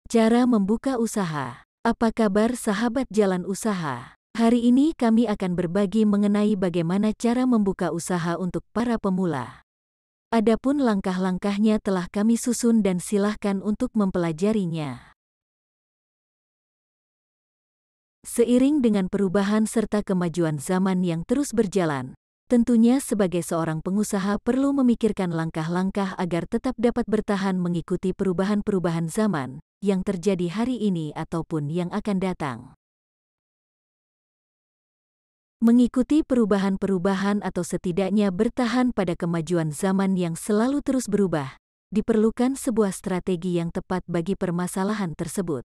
Cara membuka usaha. Apa kabar sahabat jalan usaha? Hari ini kami akan berbagi mengenai bagaimana cara membuka usaha untuk para pemula. Adapun langkah-langkahnya telah kami susun dan silahkan untuk mempelajarinya. Seiring dengan perubahan serta kemajuan zaman yang terus berjalan, tentunya sebagai seorang pengusaha perlu memikirkan langkah-langkah agar tetap dapat bertahan mengikuti perubahan-perubahan zaman yang terjadi hari ini ataupun yang akan datang. Mengikuti perubahan-perubahan atau setidaknya bertahan pada kemajuan zaman yang selalu terus berubah, diperlukan sebuah strategi yang tepat bagi permasalahan tersebut.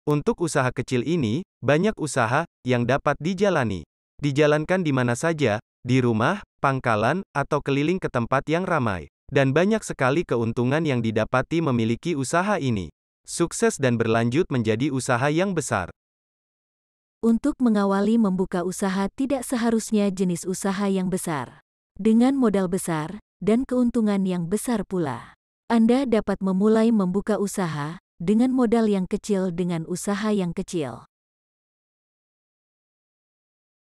Untuk usaha kecil ini, banyak usaha yang dapat dijalani. Dijalankan di mana saja, di rumah, pangkalan, atau keliling ke tempat yang ramai. Dan banyak sekali keuntungan yang didapati memiliki usaha ini. Sukses dan berlanjut menjadi usaha yang besar. Untuk mengawali membuka usaha tidak seharusnya jenis usaha yang besar. Dengan modal besar, dan keuntungan yang besar pula. Anda dapat memulai membuka usaha dengan modal yang kecil dengan usaha yang kecil.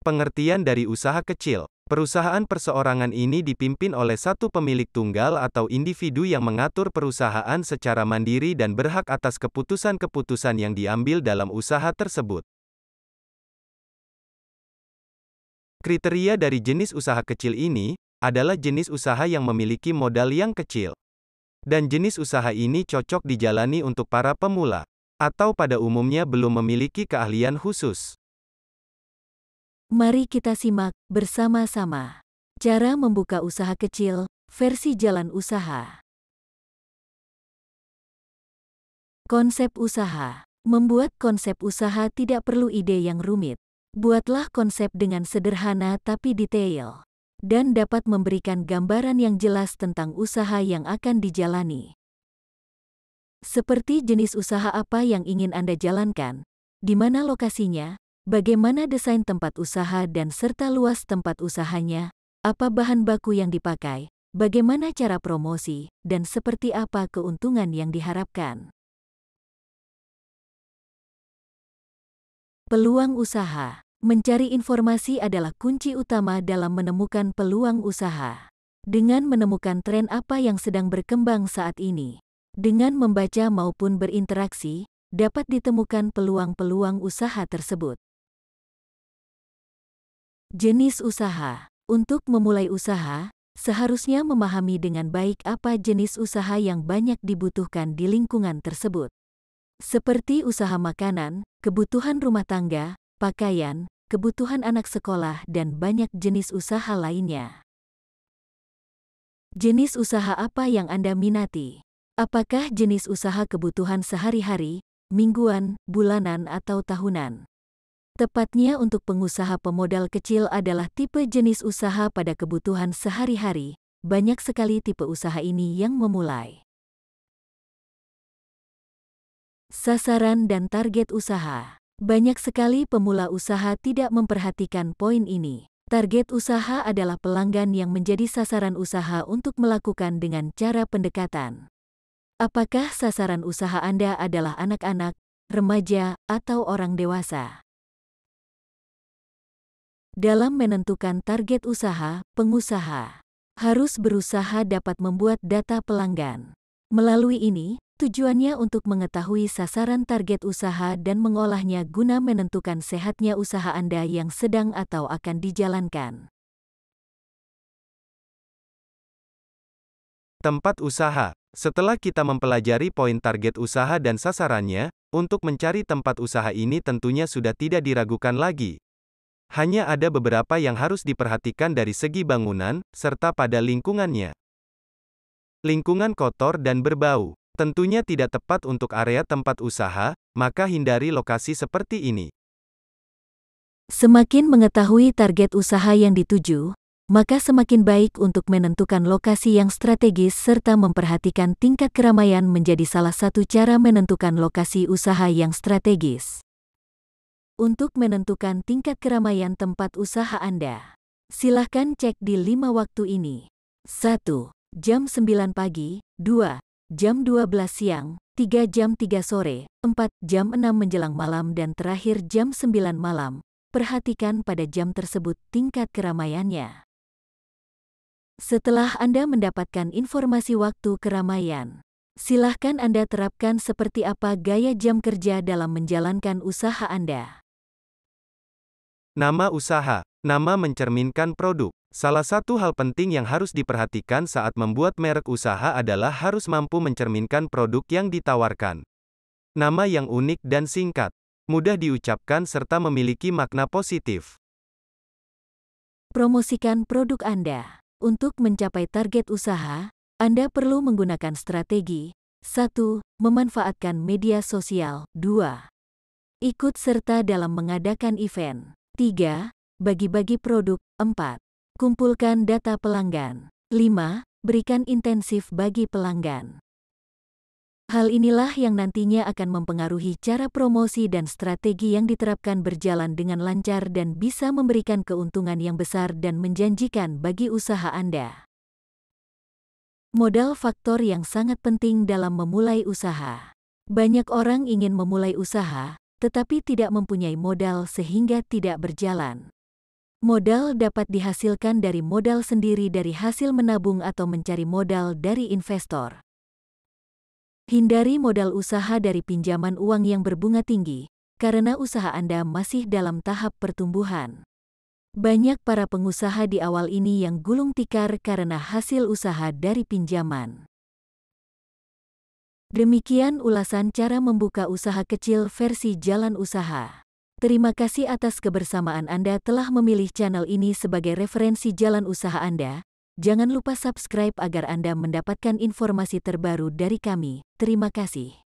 Pengertian dari usaha kecil. Perusahaan perseorangan ini dipimpin oleh satu pemilik tunggal atau individu yang mengatur perusahaan secara mandiri dan berhak atas keputusan-keputusan yang diambil dalam usaha tersebut. Kriteria dari jenis usaha kecil ini adalah jenis usaha yang memiliki modal yang kecil. Dan jenis usaha ini cocok dijalani untuk para pemula, atau pada umumnya belum memiliki keahlian khusus. Mari kita simak bersama-sama. Cara membuka usaha kecil, versi jalan usaha. Konsep usaha. Membuat konsep usaha tidak perlu ide yang rumit. Buatlah konsep dengan sederhana tapi detail. Dan dapat memberikan gambaran yang jelas tentang usaha yang akan dijalani. Seperti jenis usaha apa yang ingin Anda jalankan, di mana lokasinya, bagaimana desain tempat usaha dan serta luas tempat usahanya, apa bahan baku yang dipakai, bagaimana cara promosi, dan seperti apa keuntungan yang diharapkan. Peluang usaha. Mencari informasi adalah kunci utama dalam menemukan peluang usaha. Dengan menemukan tren apa yang sedang berkembang saat ini, dengan membaca maupun berinteraksi, dapat ditemukan peluang-peluang usaha tersebut. Jenis usaha. Untuk memulai usaha, seharusnya memahami dengan baik apa jenis usaha yang banyak dibutuhkan di lingkungan tersebut. Seperti usaha makanan, kebutuhan rumah tangga, pakaian, kebutuhan anak sekolah dan banyak jenis usaha lainnya. Jenis usaha apa yang Anda minati? Apakah jenis usaha kebutuhan sehari-hari, mingguan, bulanan atau tahunan? Tepatnya untuk pengusaha pemodal kecil adalah tipe jenis usaha pada kebutuhan sehari-hari. Banyak sekali tipe usaha ini yang memulai. Sasaran dan target usaha. Banyak sekali pemula usaha tidak memperhatikan poin ini. Target usaha adalah pelanggan yang menjadi sasaran usaha untuk melakukan dengan cara pendekatan. Apakah sasaran usaha Anda adalah anak-anak, remaja, atau orang dewasa? Dalam menentukan target usaha, pengusaha harus berusaha dapat membuat data pelanggan. Melalui ini, tujuannya untuk mengetahui sasaran target usaha dan mengolahnya guna menentukan sehatnya usaha Anda yang sedang atau akan dijalankan. Tempat usaha. Setelah kita mempelajari poin target usaha dan sasarannya, untuk mencari tempat usaha ini tentunya sudah tidak diragukan lagi. Hanya ada beberapa yang harus diperhatikan dari segi bangunan, serta pada lingkungannya. Lingkungan kotor dan berbau. Tentunya tidak tepat untuk area tempat usaha, maka hindari lokasi seperti ini. Semakin mengetahui target usaha yang dituju, maka semakin baik untuk menentukan lokasi yang strategis serta memperhatikan tingkat keramaian menjadi salah satu cara menentukan lokasi usaha yang strategis. Untuk menentukan tingkat keramaian tempat usaha Anda, silakan cek di 5 waktu ini. 1. Jam 9 pagi. 2. jam 12 siang, 3 jam 3 sore, 4 jam 6 menjelang malam dan terakhir jam 9 malam. Perhatikan pada jam tersebut tingkat keramaiannya. Setelah Anda mendapatkan informasi waktu keramaian, silahkan Anda terapkan seperti apa gaya jam kerja dalam menjalankan usaha Anda. Nama usaha. Nama mencerminkan produk. Salah satu hal penting yang harus diperhatikan saat membuat merek usaha adalah harus mampu mencerminkan produk yang ditawarkan. Nama yang unik dan singkat, mudah diucapkan serta memiliki makna positif. Promosikan produk Anda. Untuk mencapai target usaha, Anda perlu menggunakan strategi. 1. Memanfaatkan media sosial. 2. Ikut serta dalam mengadakan event. 3. Bagi-bagi produk. 4. Kumpulkan data pelanggan. 5. Berikan intensif bagi pelanggan. Hal inilah yang nantinya akan mempengaruhi cara promosi dan strategi yang diterapkan berjalan dengan lancar dan bisa memberikan keuntungan yang besar dan menjanjikan bagi usaha Anda. Modal faktor yang sangat penting dalam memulai usaha. Banyak orang ingin memulai usaha, tetapi tidak mempunyai modal sehingga tidak berjalan. Modal dapat dihasilkan dari modal sendiri dari hasil menabung atau mencari modal dari investor. Hindari modal usaha dari pinjaman uang yang berbunga tinggi, karena usaha Anda masih dalam tahap pertumbuhan. Banyak para pengusaha di awal ini yang gulung tikar karena hasil usaha dari pinjaman. Demikian ulasan cara membuka usaha kecil versi Jalan Usaha. Terima kasih atas kebersamaan Anda telah memilih channel ini sebagai referensi jalan usaha Anda. Jangan lupa subscribe agar Anda mendapatkan informasi terbaru dari kami. Terima kasih.